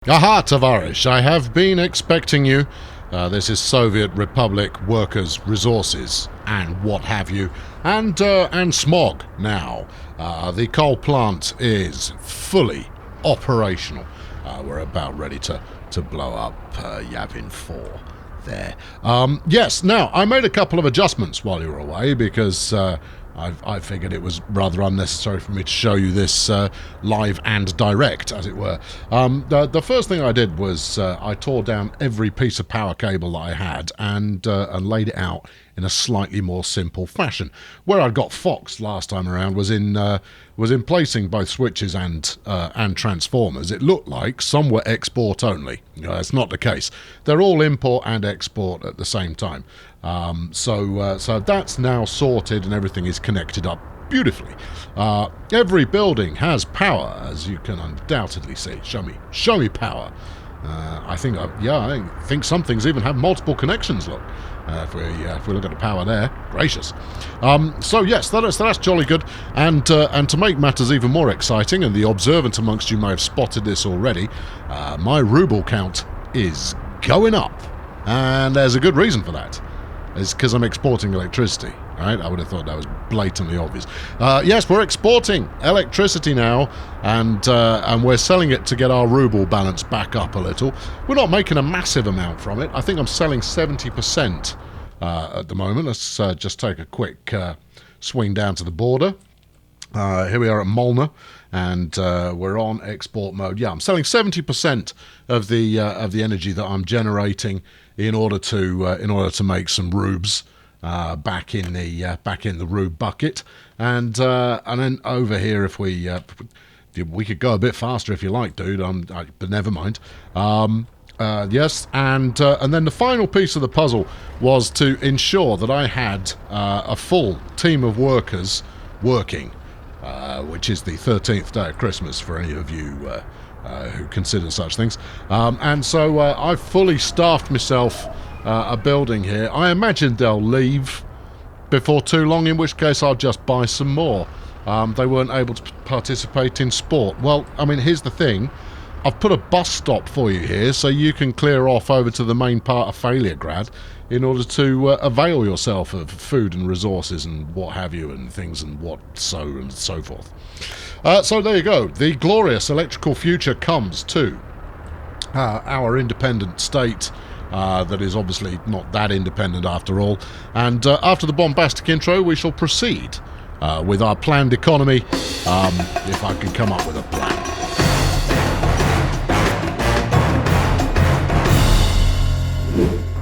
Aha, Tavarish, I have been expecting you. This is Soviet Republic Workers' Resources and what have you, and smog now. The coal plant is fully operational. We're about ready to blow up Yavin 4 there. Yes, now, I made a couple of adjustments while you were away because I figured it was rather unnecessary for me to show you this live and direct, as it were. The first thing I did was I tore down every piece of power cable that I had and laid it out in a slightly more simple fashion. Where I'd got foxed last time around was in placing both switches and transformers. It looked like some were export only. That's not the case. They're all import and export at the same time. So that's now sorted and everything is connected up beautifully. Every building has power, as you can undoubtedly see. Show me power. I think some things even have multiple connections. Look, if we look at the power there, gracious. So yes, that's jolly good. And to make matters even more exciting, and the observant amongst you may have spotted this already, my ruble count is going up, and there's a good reason for that. It's because I'm exporting electricity, right? I would have thought that was blatantly obvious. Yes, we're exporting electricity now, and we're selling it to get our ruble balance back up a little. We're not making a massive amount from it. I think I'm selling 70% at the moment. Let's just take a quick swing down to the border. Here we are at Molnar, and we're on export mode. Yeah, I'm selling 70% of the energy that I'm generating in order to make some rubes back in the rube bucket, and then over here, if we could go a bit faster if you like, dude. But never mind. Yes, and then the final piece of the puzzle was to ensure that I had a full team of workers working. Which is the 13th day of Christmas for any of you who consider such things. And so I've fully staffed myself a building here. I imagine they'll leave before too long, in which case I'll just buy some more. They weren't able to participate in sport. Well, I mean, here's the thing. I've put a bus stop for you here so you can clear off over to the main part of Failuregrad in order to avail yourself of food and resources and what have you and things and so forth. So there you go. The glorious electrical future comes to our independent state that is obviously not that independent after all. And after the bombastic intro, we shall proceed with our planned economy, if I can come up with a plan.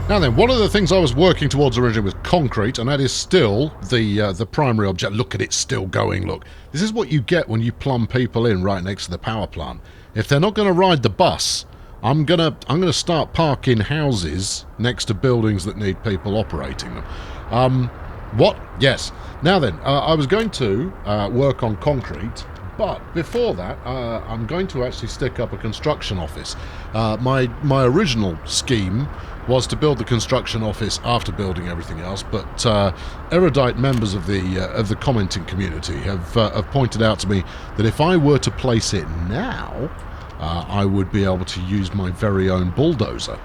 Now then, one of the things I was working towards originally was concrete, and that is still the primary object. Look at it still going, look. This is what you get when you plumb people in right next to the power plant. If they're not going to ride the bus, I'm gonna start parking houses next to buildings that need people operating them. What? Yes. Now then, I was going to work on concrete, but before that, I'm going to actually stick up a construction office. My original scheme was to build the construction office after building everything else, but erudite members of the commenting community have pointed out to me that if I were to place it now, I would be able to use my very own bulldozer.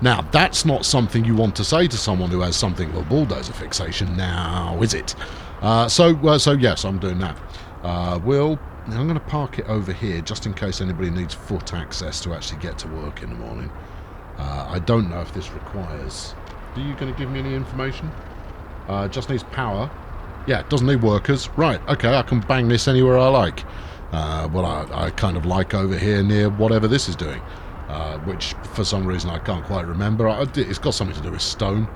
Now, that's not something you want to say to someone who has something of a bulldozer fixation, now is it? So yes, I'm doing that. I'm going to park it over here just in case anybody needs foot access to actually get to work in the morning. I don't know if this requires... Are you going to give me any information? Just needs power. Yeah, it doesn't need workers. Right, okay, I can bang this anywhere I like. I kind of like over here near whatever this is doing, which for some reason I can't quite remember. It's got something to do with stone.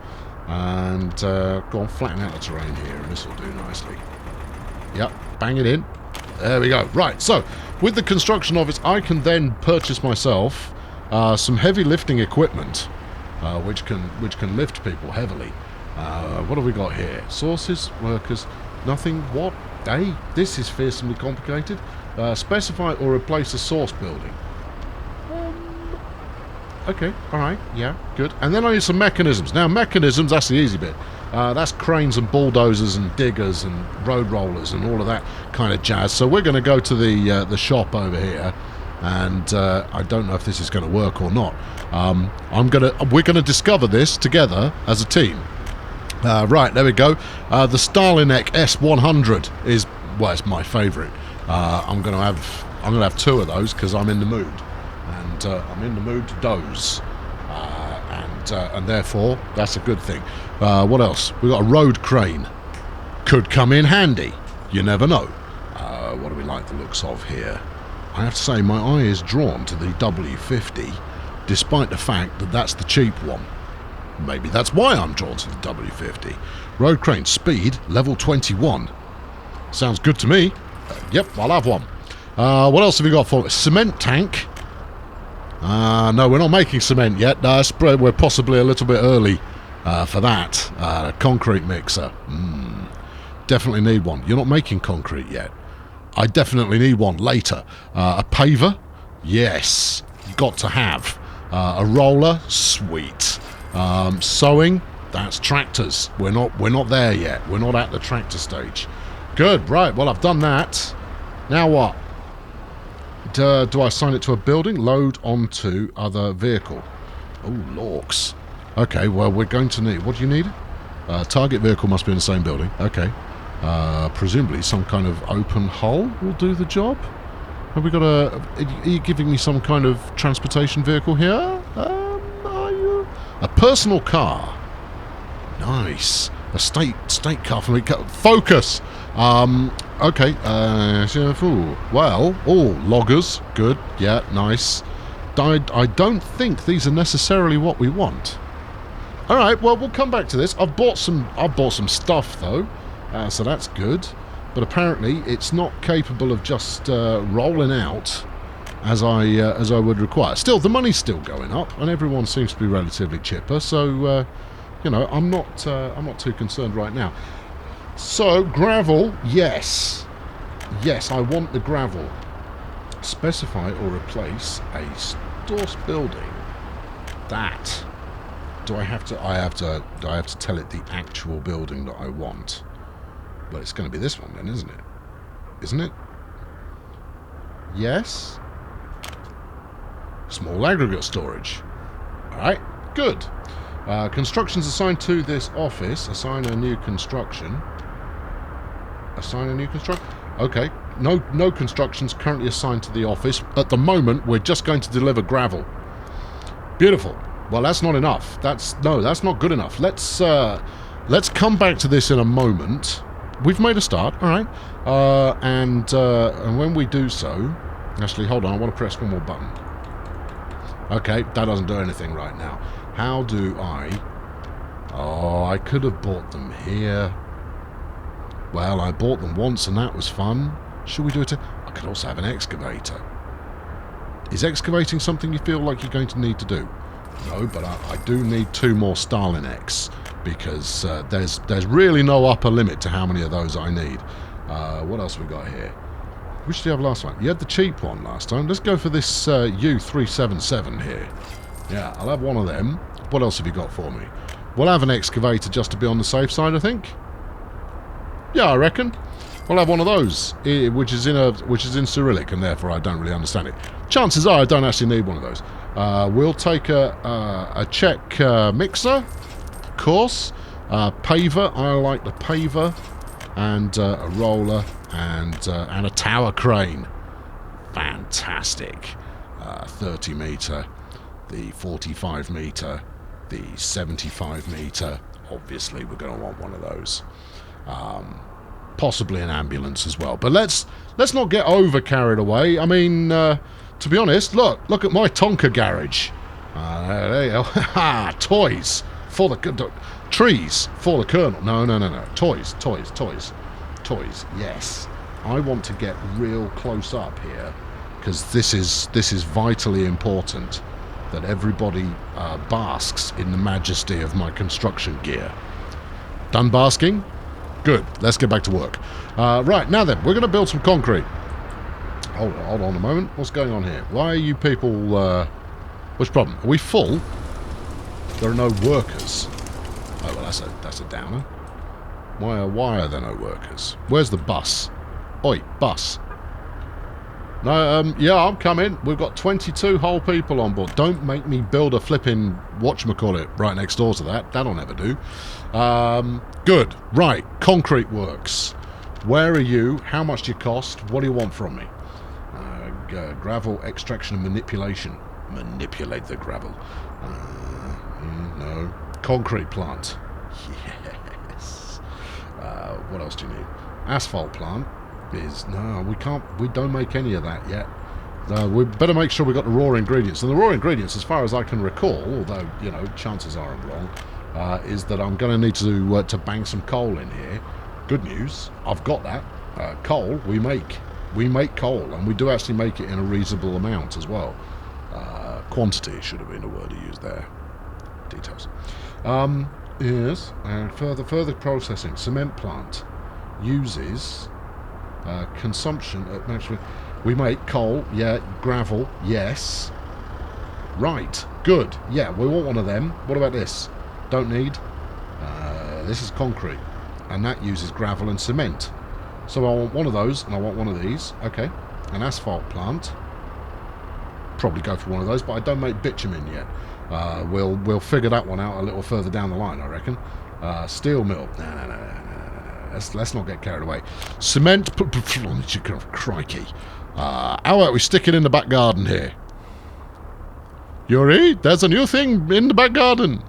And go on, flatten out the terrain here, and this will do nicely. Yep, bang it in. There we go. Right, so with the construction office, I can then purchase myself some heavy lifting equipment, which can lift people heavily. What have we got here? Sources, workers, nothing. What? Hey, this is fearsomely complicated. Specify or replace a source building. Okay, alright, yeah, good. And then I need some mechanisms. Now, mechanisms, that's the easy bit. That's cranes and bulldozers and diggers and road rollers and all of that kind of jazz. So we're going to go to the shop over here and I don't know if this is going to work or not. We're gonna discover this together as a team. Right, there we go. The Starlinek S100 is, well, it's my favourite. I'm gonna have two of those because I'm in the mood, and I'm in the mood to doze, and therefore that's a good thing. What else? We've got a road crane. Could come in handy. You never know. What do we like the looks of here? I have to say my eye is drawn to the W50, despite the fact that that's the cheap one. Maybe that's why I'm drawn to the W50. Road crane, speed, level 21. Sounds good to me. Yep, I'll have one. What else have we got for us? Cement tank. No, we're not making cement yet. We're possibly a little bit early for that. Concrete mixer. Definitely need one. You're not making concrete yet. I definitely need one later. A paver? Yes. Got to have. A roller? Sweet. Sowing? That's tractors. We're not there yet. We're not at the tractor stage. Good. Right. Well, I've done that. Now what? Do I assign it to a building? Load onto other vehicle. Oh, lorks. Okay. Well, we're going to need... What do you need? Target vehicle must be in the same building. Okay. Presumably some kind of open hull will do the job. Have we got a... Are you giving me some kind of transportation vehicle here? Are you... A personal car. Nice. A state car for me. Focus! Okay. Well, loggers. Good. Yeah, nice. I don't think these are necessarily what we want. Alright, well, we'll come back to this. I've bought some stuff, though. So that's good. But apparently it's not capable of just rolling out as I would require. Still, the money's still going up, and everyone seems to be relatively chipper. So, you know, I'm not too concerned right now. So, gravel, yes. Yes, I want the gravel. Specify or replace a source building. That. Do I have to tell it the actual building that I want? Well, it's going to be this one then, isn't it? Isn't it? Yes. Small aggregate storage. Alright, good. Constructions assigned to this office. Assign a new construction. Assign a new construction? Okay. No constructions currently assigned to the office. At the moment, we're just going to deliver gravel. Beautiful. Well, that's not enough. That's not good enough. Let's come back to this in a moment. We've made a start, all right. And when we do so, actually, hold on. I want to press one more button. Okay, that doesn't do anything right now. How do I? Oh, I could have bought them here. Well, I bought them once, and that was fun. Should we do it? I could also have an excavator. Is excavating something you feel like you're going to need to do? No, but I do need 2 more Starlineks, because there's really no upper limit to how many of those I need. What else we got here? Which did you have last time? You had the cheap one last time. Let's go for this U377 here. Yeah, I'll have one of them. What else have you got for me? We'll have an excavator just to be on the safe side, I think. Yeah, I reckon. We'll have one of those, which is in Cyrillic, and therefore I don't really understand it. Chances are I don't actually need one of those. We'll take a Czech mixer, of course. Paver, I like the paver, and a roller, and a tower crane. Fantastic. 30 metre, the 45 metre, the 75 metre. Obviously, we're going to want one of those. Possibly an ambulance as well. But let's not get over carried away. I mean, to be honest, look at my Tonka garage. There you go. Toys for the trees for the colonel. No. Toys. Yes, I want to get real close up here because this is vitally important that everybody basks in the majesty of my construction gear. Done basking? Good. Let's get back to work. Right, now then, we're going to build some concrete. Hold on a moment. What's going on here? Why are you people... what's the problem? Are we full? There are no workers. Oh, well, that's a downer. Why are there no workers? Where's the bus? Oi, bus. No, yeah, I'm coming. We've got 22 whole people on board. Don't make me build a flipping whatchamacallit right next door to that. That'll never do. Good. Right, concrete works. Where are you? How much do you cost? What do you want from me? Gravel extraction and manipulation. Manipulate the gravel. No. Concrete plant. Yes. What else do you need? Asphalt plant. No, we don't make any of that yet. We better make sure we got the raw ingredients. And the raw ingredients, as far as I can recall, although, you know, chances are I'm wrong, is that I'm going to need to bang some coal in here. Good news, I've got that. Coal, we make coal, and we do actually make it in a reasonable amount as well. Quantity should have been a word to use there. Details. Yes, and further processing. Cement plant uses... consumption actually, we make coal, yeah, gravel, yes, right, good, yeah, we want one of them. What about this? Don't need. This is concrete, and that uses gravel and cement, so I want one of those, and I want one of these. Okay, an asphalt plant, probably go for one of those, but I don't make bitumen yet. We'll figure that one out a little further down the line, I reckon. Steel mill, no. Let's not get carried away. Cement, crikey. How about we stick it in the back garden here? Yuri, there's a new thing in the back garden.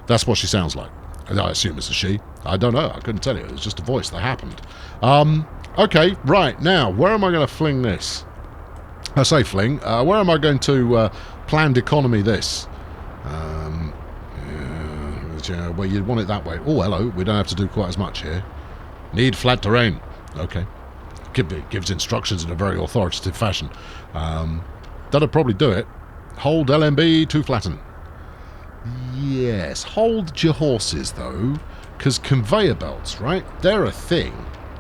That's what she sounds like. I assume it's a she. I don't know. I couldn't tell you. It was just a voice that happened. Okay, right. Now, where am I going to fling this? I say fling. Where am I going to planned economy this? Well, you'd want it that way. Oh, hello. We don't have to do quite as much here. Need flat terrain. Okay. Gives instructions in a very authoritative fashion. That'll probably do it. Hold LMB to flatten. Yes. Hold your horses, though, because conveyor belts, right? They're a thing,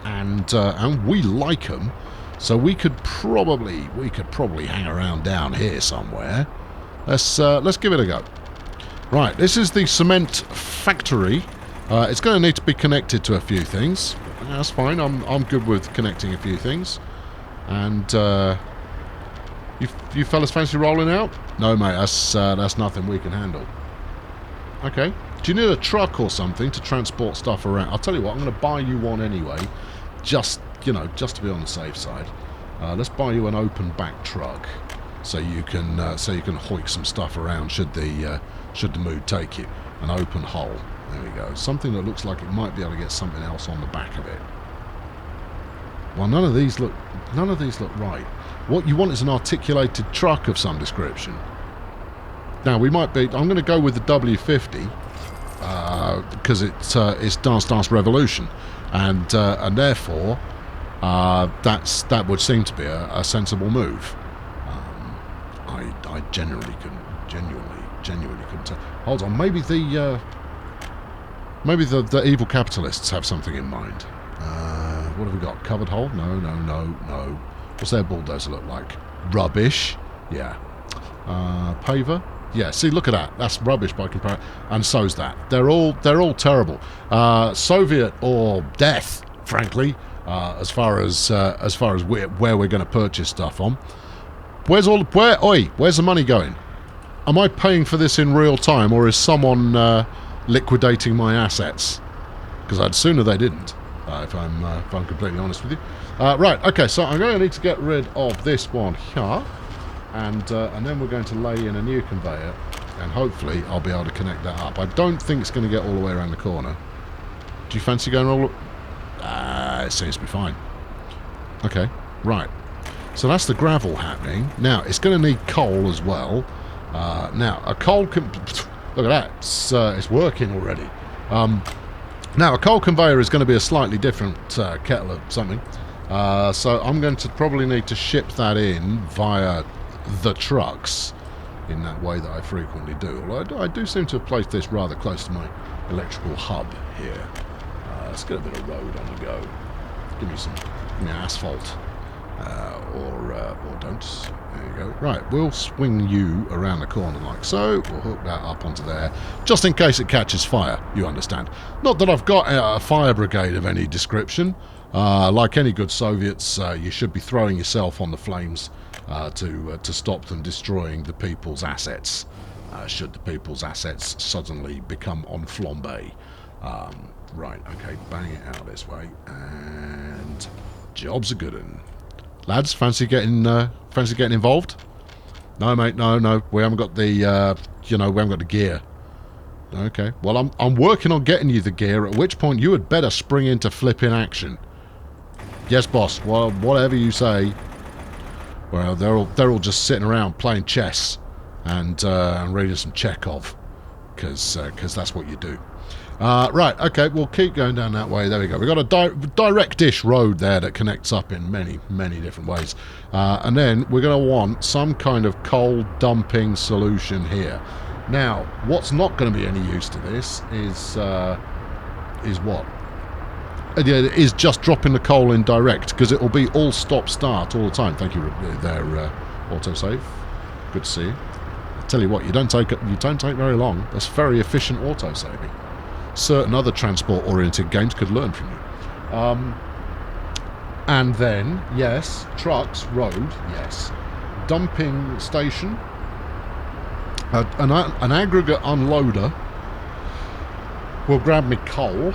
and we like them. So we could probably hang around down here somewhere. Let's give it a go. Right. This is the cement factory. It's going to need to be connected to a few things. That's fine. I'm good with connecting a few things. And you fellas fancy rolling out? No, mate. That's nothing we can handle. Okay. Do you need a truck or something to transport stuff around? I'll tell you what. I'm going to buy you one anyway, just to be on the safe side. Let's buy you an open back truck, so you can hoik some stuff around should the mood take you. An open hull. There we go. Something that looks like it might be able to get something else on the back of it. Well, none of these look right. What you want is an articulated truck of some description. Now we might be. I'm going to go with the W50 because it's Dance Revolution, and therefore that would seem to be a sensible move. I genuinely couldn't tell. Hold on, maybe the evil capitalists have something in mind. What have we got? Covered hole? No. What's their bulldozer look like? Rubbish. Yeah. Paver? Yeah, see, look at that. That's rubbish by comparison. And so's that. They're all terrible. Soviet or death, frankly, as far as where we're going to purchase stuff on. Where's the money going? Am I paying for this in real time, or is someone liquidating my assets? Because I'd sooner they didn't, if I'm completely honest with you. Right, okay, so I'm going to need to get rid of this one here, and then we're going to lay in a new conveyor, and hopefully I'll be able to connect that up. I don't think it's going to get all the way around the corner. Do you fancy going all? It seems to be fine. Okay, right. So that's the gravel happening. Now it's going to need coal as well. Now a coal look at that. It's working already. Now a coal conveyor is going to be a slightly different kettle of something. So I'm going to probably need to ship that in via the trucks in that way that I frequently do. Although I do seem to have placed this rather close to my electrical hub here. Let's get a bit of road on the go. Give me asphalt. Or don't. There you go. Right, we'll swing you around the corner like so. We'll hook that up onto there, just in case it catches fire, you understand. Not that I've got a fire brigade of any description, Like any good Soviets, you should be throwing yourself on the flames to stop them destroying the people's assets. Should the people's assets suddenly become en flambe. Right, okay, bang it out this way, and job's a good one. Lads, fancy getting involved? No, mate, no, we haven't got the, we haven't got the gear. Okay, well, I'm working on getting you the gear, at which point you had better spring into flipping action. Yes, boss, well, whatever you say. Well, they're all just sitting around playing chess and reading some Chekhov, because that's what you do. Right, okay, we'll keep going down that way. There we go. We've got a direct-ish road there that connects up in many, many different ways. And then we're going to want some kind of coal dumping solution here. Now, what's not going to be any use to this is what? Is just dropping the coal in direct, because it will be all stop-start all the time. Thank you there, autosave. Good to see you. I tell you what, you don't take very long. That's very efficient autosaving. Certain other transport-oriented games could learn from you. And then, yes, trucks, road, yes. Dumping station. An aggregate unloader will grab me coal,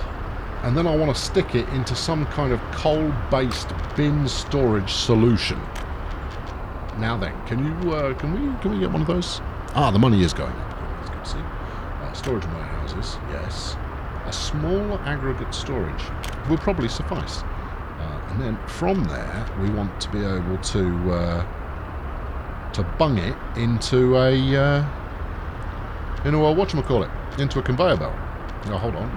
and then I want to stick it into some kind of coal-based bin storage solution. Now then, can we get one of those? Ah, the money is going up. That's good to see. Storage warehouses, yes. A small aggregate storage will probably suffice. And then from there, we want to be able to bung it into a into a conveyor belt. Now hold on,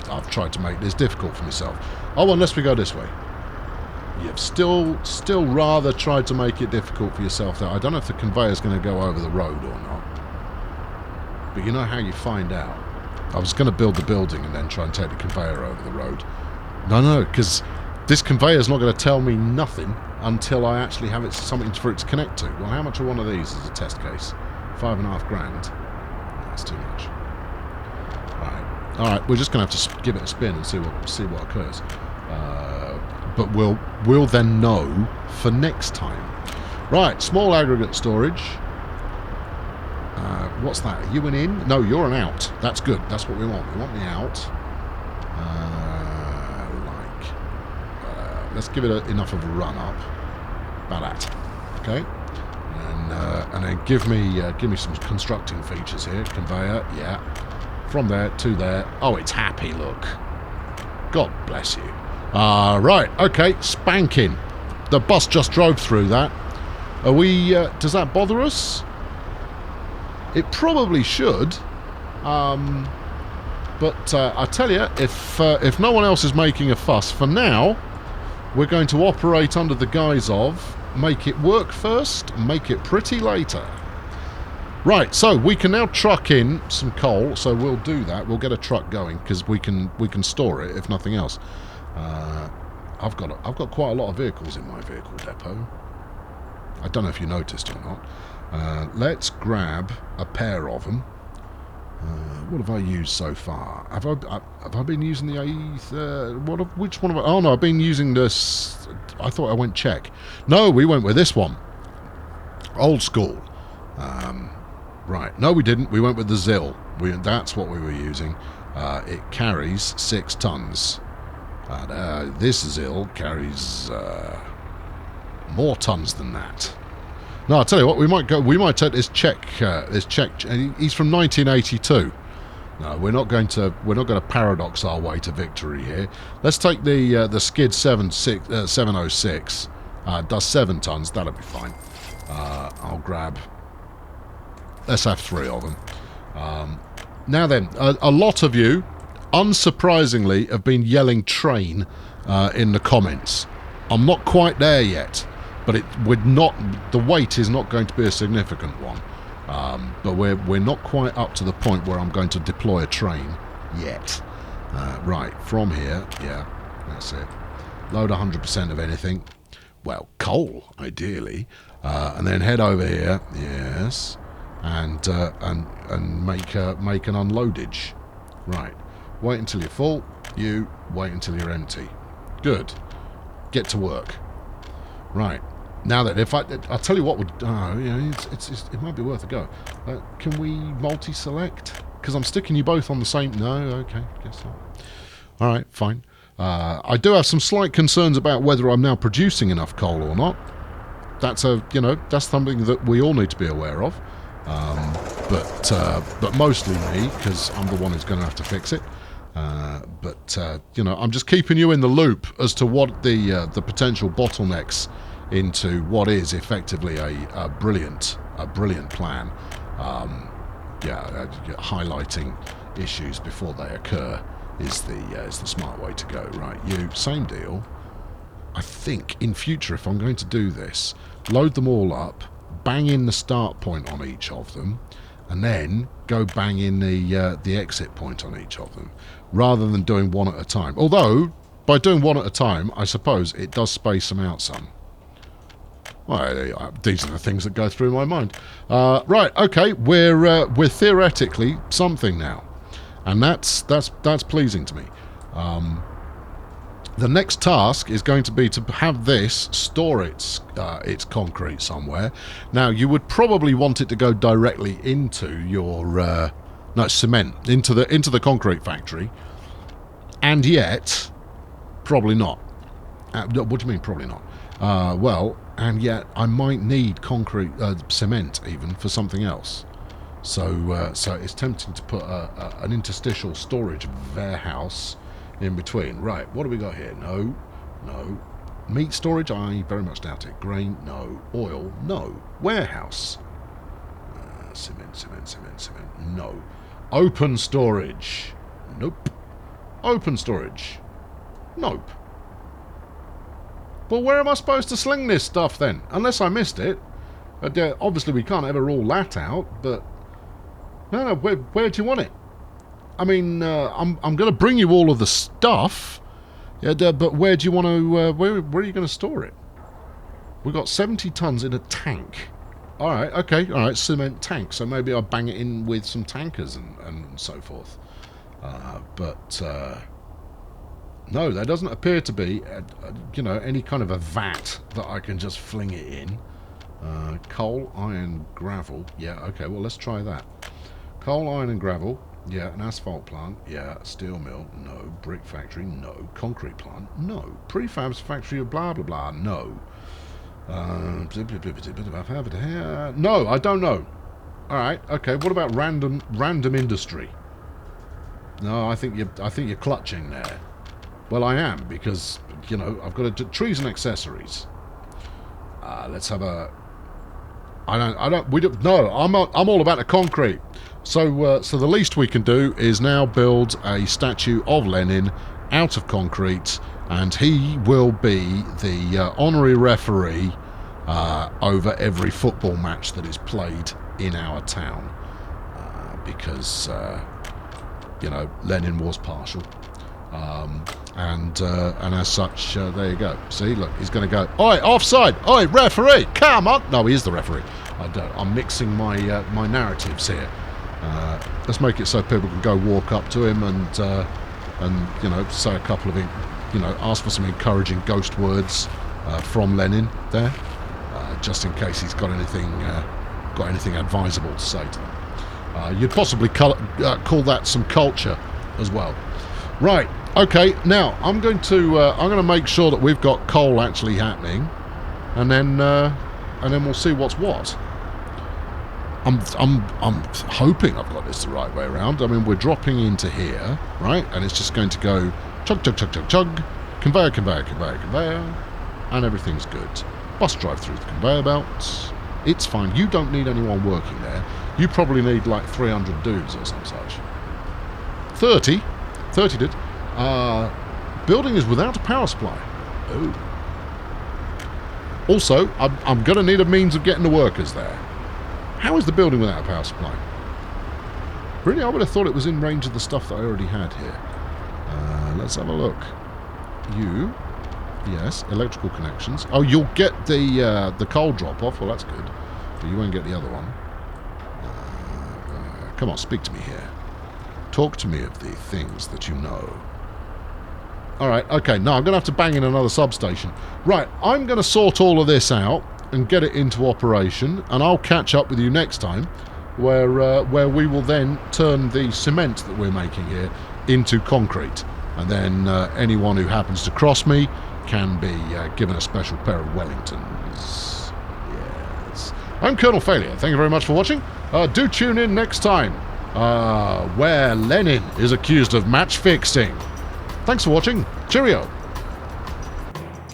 I've tried to make this difficult for myself. Oh, unless we go this way. You've still rather tried to make it difficult for yourself there. I don't know if the conveyor's going to go over the road or not. But you know how you find out. I was going to build the building and then try and take the conveyor over the road. No, because this conveyor's not going to tell me nothing until I actually have something for it to connect to. Well, how much are one of these as a test case? $5.5 grand. That's too much. All right. We're just going to have to give it a spin and see what occurs. But we'll then know for next time. Right, small aggregate storage. What's that? Are you an in? No, you're an out. That's good. That's what we want. We want the out. Let's give it enough of a run up. About that. Okay. And then give me some constructing features here. Conveyor. Yeah. From there to there. Oh, it's happy. Look. God bless you. Right. Okay. Spanking. The bus just drove through that. Are we? Does that bother us? It probably should, but I tell you, if no one else is making a fuss, for now, we're going to operate under the guise of make it work first, make it pretty later. Right, so we can now truck in some coal, so we'll do that. We'll get a truck going because we can store it if nothing else. I've got quite a lot of vehicles in my vehicle depot. I don't know if you noticed or not. Let's grab a pair of them. What have I used so far? Have I been using the which one? Oh no, I've been using this. I thought I went Czech. No, we went with this one. Old school. Right. No, we didn't. We went with the ZIL. That's what we were using. It carries 6 tons. This ZIL carries more tons than that. No, I'll tell you what, we might take this Czech, he's from 1982. No, we're not going to paradox our way to victory here. Let's take the Skid 706, does 7 tons, that'll be fine. Let's have 3 of them. Now then, a lot of you, unsurprisingly, have been yelling train in the comments. I'm not quite there yet. But the weight is not going to be a significant one. But we're not quite up to the point where I'm going to deploy a train yet. Right, from here, yeah, that's it. Load 100% of anything. Well, coal, ideally. And then head over here, yes, and make an unloadage. Right, wait until you're full. You wait until you're empty. Good. Get to work. Right. Now then, if I'll tell you what would... it might be worth a go. Can we multi-select? Because I'm sticking you both on the same... No, okay, guess not. Alright, fine. I do have some slight concerns about whether I'm now producing enough coal or not. That's that's something that we all need to be aware of. But mostly me, because I'm the one who's going to have to fix it. I'm just keeping you in the loop as to what the potential bottlenecks into what is effectively a brilliant plan. Highlighting issues before they occur is the smart way to go. Right, you same deal. I think in future, if I'm going to do this, load them all up, bang in the start point on each of them, and then go bang in the exit point on each of them, rather than doing one at a time. Although, by doing one at a time, I suppose it does space them out some. Well, these are the things that go through my mind. Right, okay, we're theoretically something now, and that's pleasing to me. The next task is going to be to have this store its concrete somewhere. Now, you would probably want it to go directly into your cement into the concrete factory, and yet probably not. What do you mean probably not? And yet I might need concrete cement even for something else. So it's tempting to put an interstitial storage warehouse in between. Right, what do we got here? No. Meat storage? I very much doubt it. Grain? No. Oil? No. Warehouse? Cement. No. Open storage? Nope. Open storage? Nope. Well, where am I supposed to sling this stuff then? Unless I missed it. Obviously we can't ever rule that out, but... No, where do you want it? I mean, I'm going to bring you all of the stuff, but where do you want to... where are you going to store it? We've got 70 tons in a tank. All right, cement tank. So maybe I'll bang it in with some tankers and so forth. No, there doesn't appear to be, any kind of a vat that I can just fling it in. Coal, iron, gravel. Yeah, okay, well, let's try that. Coal, iron and gravel. Yeah, an asphalt plant. Yeah, steel mill. No. Brick factory. No. Concrete plant. No. Prefabs factory of blah, blah, blah. No. No, I don't know. All right, okay, what about random industry? No, I think you're clutching there. Well, I am, because, I've got to do trees and accessories. Let's have a... No, I'm all about the concrete. So the least we can do is now build a statue of Lenin out of concrete, and he will be the honorary referee over every football match that is played in our town. Because, Lenin was partial. And as such, there you go. See, look, he's going to go, oi, offside, oi, referee, come on. No, he is the referee. I'm mixing my narratives here. Let's make it so people can go walk up to him and say a couple of, ask for some encouraging ghost words from Lenin there, just in case he's got anything advisable to say to them. You'd possibly call that some culture as well. Right. Okay, now I'm going to make sure that we've got coal actually happening, and then we'll see what's what. I'm hoping I've got this the right way around. I mean, we're dropping into here, right, and it's just going to go chug, chug, chug, chug, chug, conveyor, conveyor, conveyor, conveyor, and everything's good. Bus drive through the conveyor belt. It's fine. You don't need anyone working there. You probably need like 300 dudes or some such. 30 did. Building is without a power supply. Oh. Also, I'm going to need a means of getting the workers there. How is the building without a power supply? Really, I would have thought it was in range of the stuff that I already had here. Let's have a look. You, yes, electrical connections. Oh, you'll get the coal drop off. Well, that's good, but you won't get the other one. Come on, speak to me here. Talk to me of the things that you know. Alright, okay, no, I'm going to have to bang in another substation. Right, I'm going to sort all of this out and get it into operation, and I'll catch up with you next time, where we will then turn the cement that we're making here into concrete. And then anyone who happens to cross me can be given a special pair of Wellingtons. Yes. I'm Colonel Failure. Thank you very much for watching. Do tune in next time, where Lenin is accused of match fixing. Thanks for watching. Cheerio.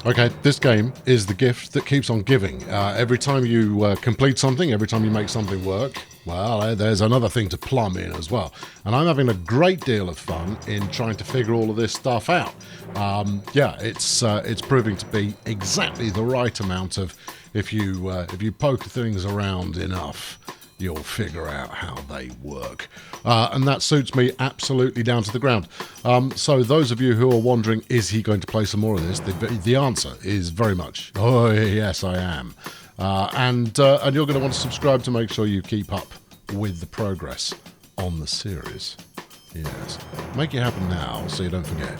Okay, this game is the gift that keeps on giving. Every time you complete something, every time you make something work, well, there's another thing to plumb in as well. And I'm having a great deal of fun in trying to figure all of this stuff out. Yeah, it's proving to be exactly the right amount of, if you poke things around enough, you'll figure out how they work. And that suits me absolutely down to the ground. So those of you who are wondering, is he going to play some more of this? The answer is very much, oh yes, I am. And you're going to want to subscribe to make sure you keep up with the progress on the series. Yes. Make it happen now so you don't forget.